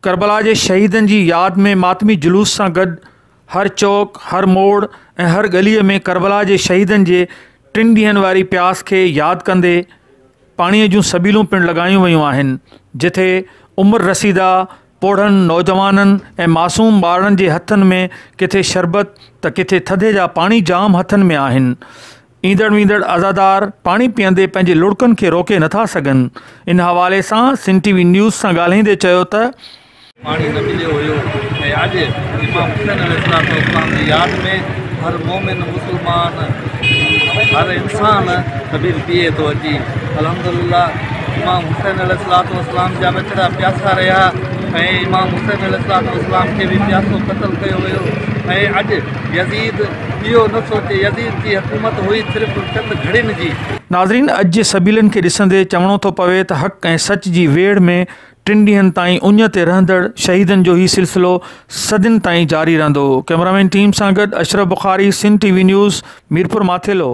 करबला के शहीदन की याद में मातमी जुलूस से गड हर चौक, हर मोड़ और हर गली में करबला के शहीदन के 3 ॾींहंनि वारी प्यास के याद कंदे पानी जूं सबीलूं पिण लगायूं वयूं आहिनि, जिथे उम्र रसीदा पोढ़नि नौजवाननि ऐं मासूम ॿारनि के हथनि में किथे शरबत तो किथे थधे जा पानी जाम हथनि में आहिनि। ईंदड़ वींदड़ अज़ादार पानी पीअंदे पंहिंजे लुड़कनि के रोके नथा सघनि। इन हवाले से सिंध टीवी न्यूज़ से ॻाल्हाईंदे चयो त पानी न मिलियो हुयो ऐं अॼु इमाम हुसैन अलैहिस्सलाम जी याद में हर मोमिन मुसलमान हर इंसान सबील पिए तो अची। अल्हम्दुलिल्लाह इमाम हुसैन अलैहिस्सलाम जा बचड़ा प्यासा रहा ऐं इमाम हुसैन अलैहिस्सलाम के भी प्यासो क़त्ल कयो वियो ऐं अॼु यज़ीद इहो न सोचे, यज़ीद की हुकूमत हुई सिर्फ़ चंद घड़ियुनि जी। नाज़रीन, अॼु जे सबीलनि खे ॾिसंदे चवणो थो पवे त हक़ ऐं सच जी वेड़ में 3 ॾींहंनि ताईं उञ ते रहंदड़ शहीदनि जो ही सिलसिलो सदियुनि ताईं जारी रहंदो। कैमरामैन टीम सां गॾु अशरफ बुखारी, सिंध टीवी न्यूज़, मीरपुर माथेलो।